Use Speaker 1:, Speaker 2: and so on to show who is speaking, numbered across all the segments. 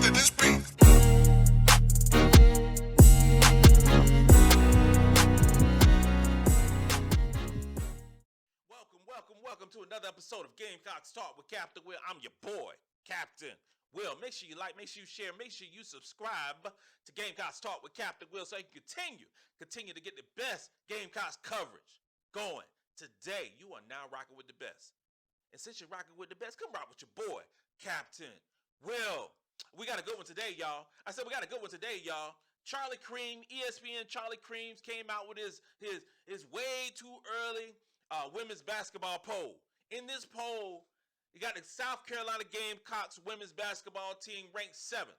Speaker 1: to this beat.
Speaker 2: Welcome to another episode of Gamecocks Talk with Captain Will. I'm your boy, Captain Will. Make sure you like, make sure you share, make sure you subscribe to Gamecocks Talk with Captain Will so you can continue to get the best Gamecocks coverage going. Today, you are now rocking with the best. And since you're rocking with the best, come rock with your boy, Captain Will. We got a good one today, y'all. I said we got a good one today, y'all. Charlie Creme, ESPN Charlie Creme came out with his way too early women's basketball poll. In this poll, you got the South Carolina Gamecocks women's basketball team ranked seventh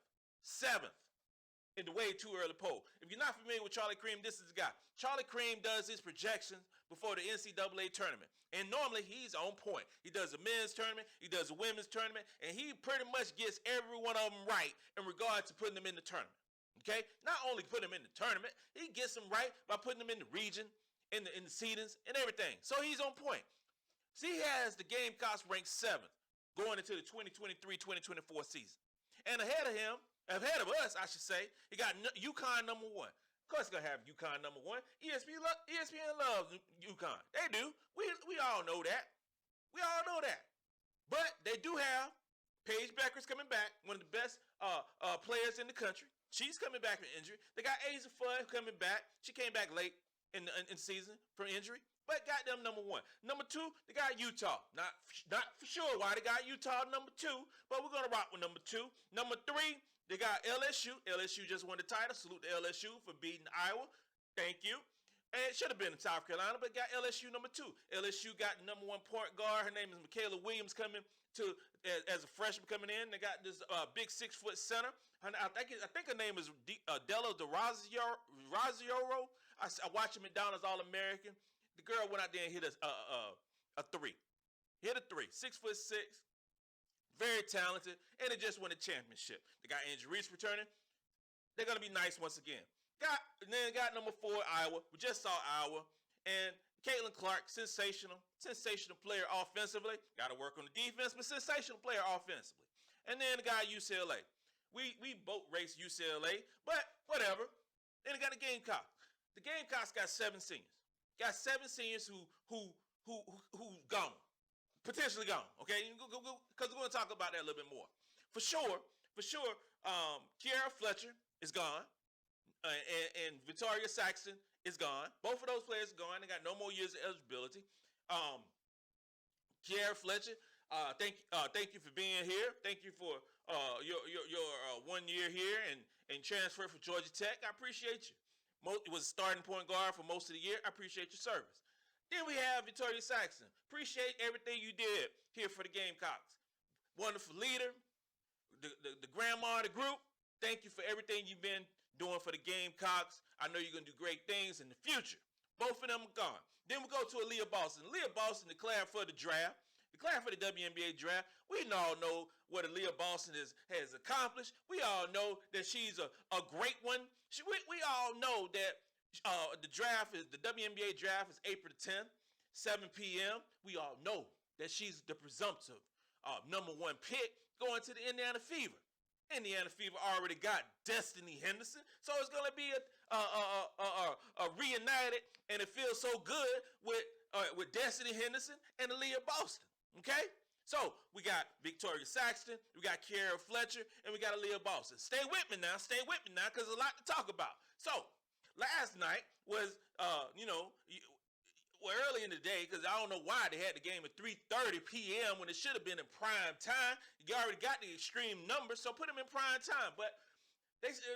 Speaker 2: in the way too early poll. If you're not familiar with Charlie Creme, this is the guy. Charlie Creme does his projections before the NCAA tournament. And normally he's on point. He does a men's tournament, he does a women's tournament, and he pretty much gets every one of them right in regard to putting them in the tournament. Okay? Not only putting them in the tournament, he gets them right by putting them in the region, in the seedings, and everything. So he's on point. So he has the Gamecocks ranked 7th going into the 2023-2024 season. And ahead of us, I should say, he got UCONN number 1. Of course, he's going to have UCONN number 1. ESPN loves UCONN. They do. We all know that. We all know that. But they do have Paige Becker's coming back, one of the best players in the country. She's coming back from injury. They got Asa Fudd coming back. She came back late in season from injury, but got them number 1. Number 2, they got Utah. Not for sure why they got Utah number 2, but we're gonna rock with number 2. Number 3, they got LSU. LSU just won the title. Salute to LSU for beating Iowa. Thank you. And it should have been in South Carolina, but got LSU number 2. LSU got number 1 point guard. Her name is Michaela Williams coming to as a freshman coming in. They got this big 6-foot center. I think her name is Della DeRoziero. I watched her McDonald's All-American. The girl went out there and hit a 3. Hit a 3. 6'6", very talented, and they just won a championship. They got Andrew Reese returning. They're gonna be nice once again. Got number 4 Iowa. We just saw Iowa, and Caitlin Clark, sensational player offensively. Got to work on the defense, but sensational player offensively. And then the guy UCLA. We both race UCLA, but whatever. Then they got the Gamecocks. The Gamecocks got 7 seniors. Got 7 seniors who gone, potentially gone. Okay, because we're gonna talk about that a little bit more. For sure. Kierra Fletcher is gone, and Victaria Saxton is gone. Both of those players are gone. They got no more years of eligibility. Kierra Fletcher, thank you for being here. Thank you for your 1 year here and transfer for Georgia Tech. I appreciate you. It was a starting point guard for most of the year. I appreciate your service. Then we have Victaria Saxton. Appreciate everything you did here for the Gamecocks. Wonderful leader, the grandma of the group. Thank you for everything you've been doing for the Gamecocks. I know you're going to do great things in the future. Both of them are gone. Then we go to Aliyah Boston. Aliyah Boston declared for the draft. Declared for the WNBA draft. We all know what Aliyah Boston has accomplished. We all know that she's a great one. We all know that the WNBA draft is April 10th, 7 p.m. We all know that she's the presumptive number 1 pick going to the Indiana Fever. Indiana Fever already got Destiny Henderson, so it's going to be a reunited, and it feels so good with Destiny Henderson and Aliyah Boston. Okay, so we got Victaria Saxton, we got Kierra Fletcher, and we got Aliyah Boston. Stay with me now, because there's a lot to talk about. So last night was, early in the day, because I don't know why they had the game at 3:30 p.m. when it should have been in prime time. You already got the extreme numbers, so put them in prime time. But they still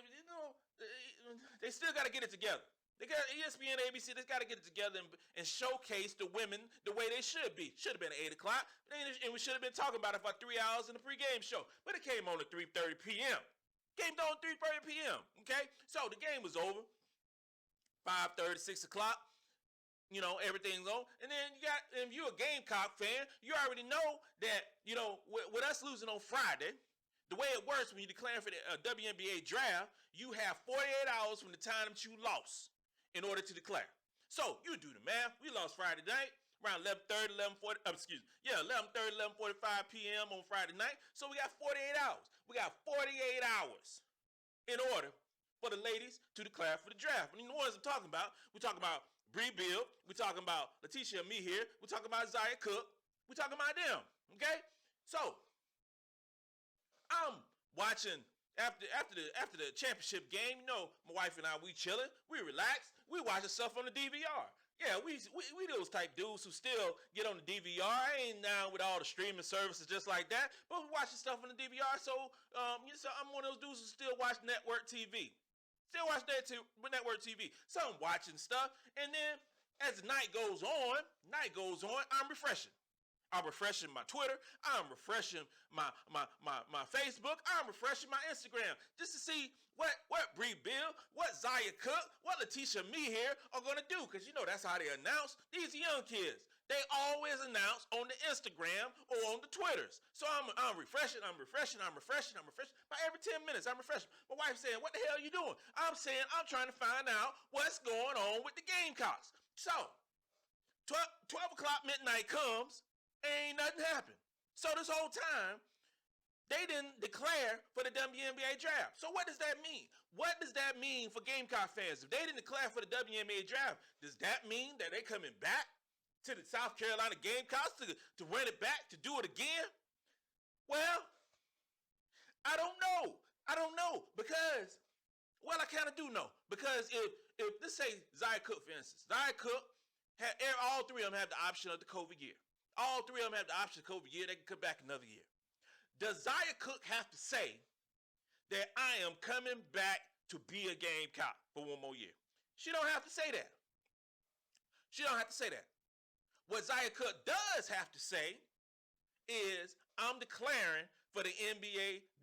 Speaker 2: got to get it together. They got ESPN, ABC. They got to get it together and showcase the women the way they should be. Should have been at 8 o'clock, and we should have been talking about it for 3 hours in the pregame show. But it came on at 3:30 p.m. Game on 3:30 p.m. Okay, so the game was over. 5:30, 6 o'clock. Everything's on. And then if you're a Gamecock fan, you already know that, with us losing on Friday, the way it works when you declare for the WNBA draft, you have 48 hours from the time that you lost in order to declare. So you do the math. We lost Friday night around 11:30, 11:45 p.m. on Friday night. So we got 48 hours. We got 48 hours in order for the ladies to declare for the draft. And you know what I'm talking about? We're talking about Beal. We're talking about Letitia and me here. We're talking about Zaya Cooke. We're talking about them. Okay? So, I'm watching after the championship game. You know, my wife and I, we chilling. We relax. We watching stuff on the DVR. Yeah, we those type dudes who still get on the DVR. I ain't down with all the streaming services just like that, but we watching stuff on the DVR. So, I'm one of those dudes who still watch network TV. Still watch network TV. So I'm watching stuff, and then as the night goes on, I'm refreshing. I'm refreshing my Twitter. I'm refreshing my Facebook. I'm refreshing my Instagram just to see what Beal, what Zaya Cooke, what Letitia me here are gonna do. Cause you know that's how they announce. These young kids, they always announce on the Instagram or on the Twitters. So I'm refreshing. By every 10 minutes, I'm refreshing. My wife's saying, "What the hell are you doing?" I'm saying, "I'm trying to find out what's going on with the Gamecocks." So 12 o'clock midnight comes. Ain't nothing happened. So this whole time, they didn't declare for the WNBA draft. So what does that mean? What does that mean for Gamecock fans? If they didn't declare for the WNBA draft, does that mean that they're coming back to the South Carolina Gamecocks to run it back, to do it again? Well, I don't know because, well, I kind of do know. Because if let's say Zaya Cooke, for instance, Zaya Cooke, all three of them have the option of the COVID year. All three of them have the option of COVID year. They can come back another year. Does Zaya Cooke have to say that I am coming back to be a Gamecock for one more year? She don't have to say that. She don't have to say that. What Zaya Cooke does have to say is I'm declaring for the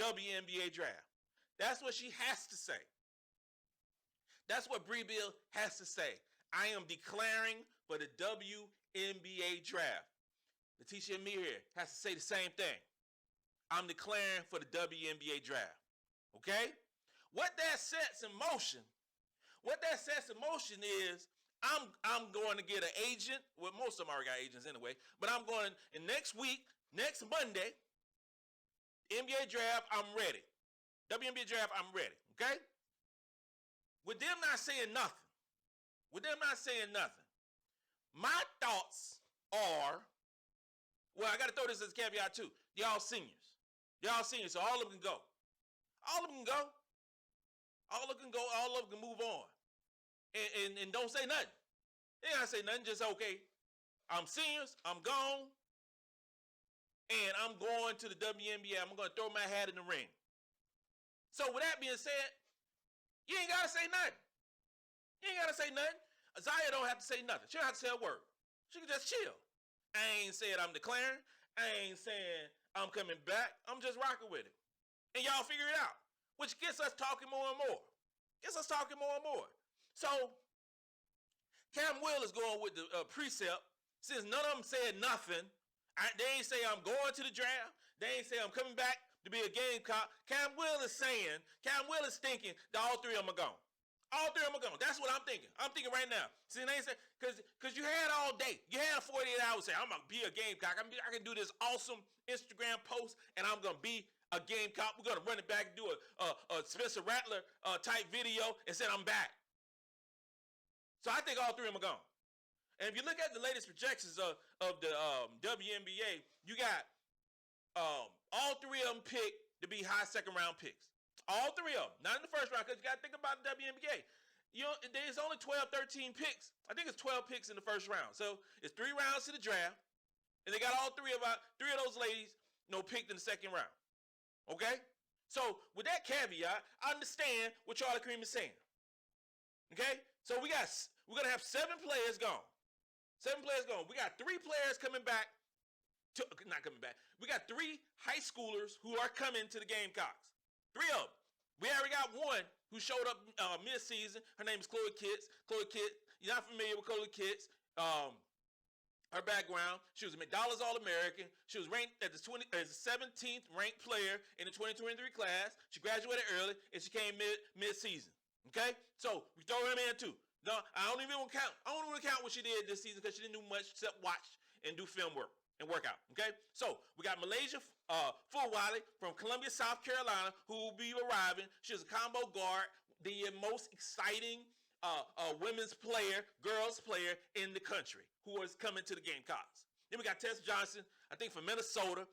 Speaker 2: WNBA draft. That's what she has to say. That's what Beal has to say. I am declaring for the WNBA draft. Letitia and me here has to say the same thing. I'm declaring for the WNBA draft. Okay? What that sets in motion is I'm going to get an agent. Well, most of them already got agents anyway. But I'm going, and next week, next Monday, NBA draft, I'm ready. WNBA draft, I'm ready. Okay? With them not saying nothing, my thoughts are, well, I got to throw this as a caveat too. Y'all seniors, so all of them can go. All of them can move on. And don't say nothing. They don't say nothing, just okay. I'm seniors, I'm gone, and I'm going to the WNBA. I'm going to throw my hat in the ring. So with that being said, you ain't got to say nothing. Zaya don't have to say nothing. She don't have to say a word. She can just chill. I ain't saying I'm declaring. I ain't saying I'm coming back. I'm just rocking with it. And y'all figure it out, which gets us talking more and more. So, Cam Will is going with the precept. Since none of them said nothing, they ain't say I'm going to the draft. They ain't say I'm coming back to be a Gamecock. Cam Will is thinking that all three of them are gone. All three of them are gone. That's what I'm thinking. I'm thinking right now. See, they say, because you had all day. You had 48 hours to say, I'm going to be a Gamecock. I can do this awesome Instagram post, and I'm going to be a Gamecock. We're going to run it back and do a Spencer Rattler type video and say I'm back. So I think all three of them are gone. And if you look at the latest projections of the WNBA, you got all three of them picked to be high second-round picks. All three of them. Not in the first round, because you got to think about the WNBA. You know, there's only 12, 13 picks. I think it's 12 picks in the first round. So it's 3 rounds to the draft. And they got all three of those ladies, picked in the second round. Okay? So with that caveat, I understand what Charlie Creme is saying. Okay? So we're going to have 7 players gone. 7 players gone. We got 3 players coming back. Not coming back. We got 3 high schoolers who are coming to the Gamecocks. 3 of them. We already got one who showed up mid-season. Her name is Chloe Kitts. You're not familiar with Chloe Kitts. Her background, she was a McDonald's All-American. She was ranked as the 17th ranked player in the 2023 class. She graduated early, and she came mid-season. Okay? So we throw him in too. No, I don't even want to count. I don't want to count what she did this season because she didn't do much except watch and do film work and work out. Okay? So we got Malaysia Full Wiley from Columbia, South Carolina, who will be arriving. She's a combo guard, the most exciting women's player, girls player in the country, who is coming to the Gamecocks. Then we got Tess Johnson, I think from Minnesota,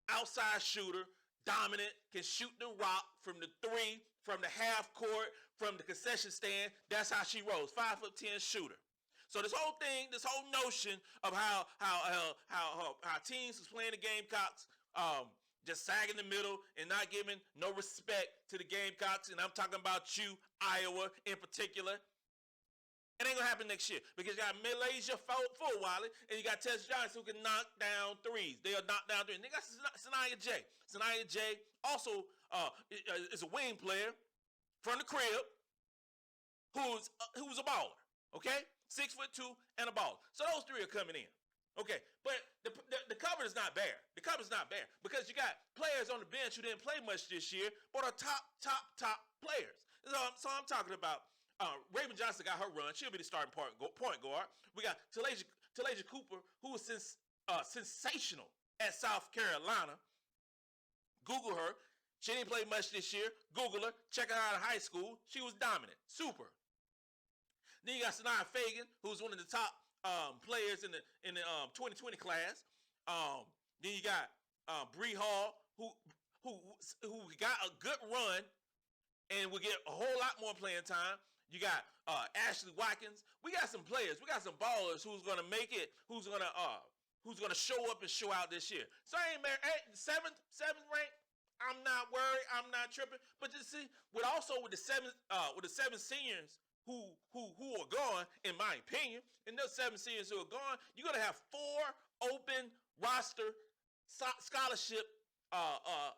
Speaker 2: outside shooter, dominant, can shoot the rock from the three, from the half court, from the concession stand. That's how she rolls. 5'10" shooter. So this whole thing, this whole notion of how teams is playing the Gamecocks, just sagging the middle and not giving no respect to the Gamecocks, and I'm talking about you, Iowa in particular. It ain't gonna happen next year because you got Malaysia Full Wiley and you got Tess Johnson who can knock down threes. They'll knock down threes. And they got Sanaya J. Sanaya J also is a wing player from the crib who's a baller. Okay, 6'2" and a baller. So those three are coming in. Okay, but the cover is not bare. The cover is not bare because you got players on the bench who didn't play much this year, but are top players. So I'm talking about. Raven Johnson got her run. She'll be the starting point guard. We got Talasia Cooper, who was sensational at South Carolina. Google her. She didn't play much this year. Google her. Check her out in high school. She was dominant. Super. Then you got Sanaya Fagan, who's one of the top players in the 2020 class. Then you got Brea Hall, who got a good run and will get a whole lot more playing time. You got Ashley Watkins. We got some players. We got some ballers who's gonna make it. Who's gonna show up and show out this year. So I ain't seventh rank. I'm not worried. I'm not tripping. But you see, with the seven seniors who are gone, in my opinion, and those 7 seniors who are gone, you're gonna have 4 open roster scholarship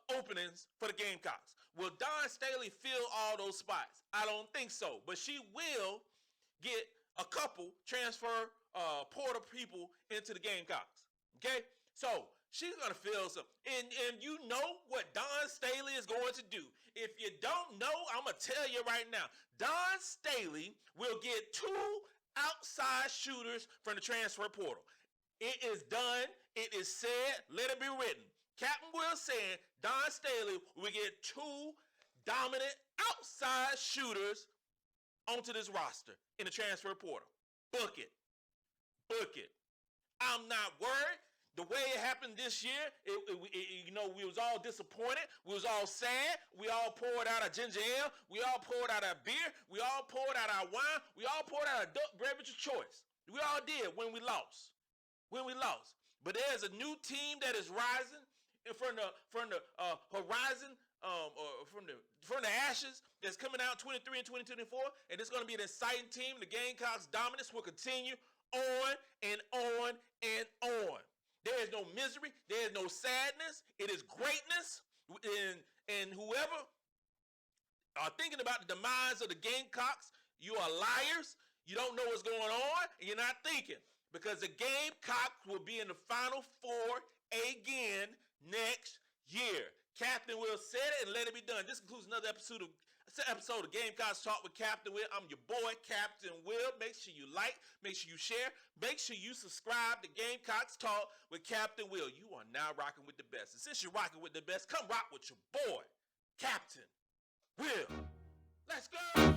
Speaker 2: openings for the Gamecocks. Will Dawn Staley fill all those spots? I don't think so, but she will get a couple transfer portal people into the Gamecocks. Okay, so she's gonna fill some, and you know what Dawn Staley is going to do. If you don't know, I'm gonna tell you right now. Dawn Staley will get 2 outside shooters from the transfer portal. It is done. It is said. Let it be written. Captain Will saying Dawn Staley will get 2 dominant outside shooters onto this roster in the transfer portal. Book it. Book it. I'm not worried. The way it happened this year, we was all disappointed. We was all sad. We all poured out our ginger ale. We all poured out our beer. We all poured out our wine. We all poured out our beverage of choice. We all did when we lost. But there's a new team that is rising from the horizon, or from the ashes, that's coming out 23 and 2024, and it's going to be an exciting team. The Gamecocks' dominance will continue on and on and on. There is no misery. There is no sadness. It is greatness. And whoever are thinking about the demise of the Gamecocks, you are liars. You don't know what's going on, and you're not thinking, because the Gamecocks will be in the Final Four again next year. Captain Will said it, and let it be done. This concludes another episode of Gamecocks Talk with Captain Will. I'm your boy, Captain Will. Make sure you like, make sure you share, make sure you subscribe to Gamecocks Talk with Captain Will. You are now rocking with the best. And since you're rocking with the best, come rock with your boy, Captain Will. Let's go.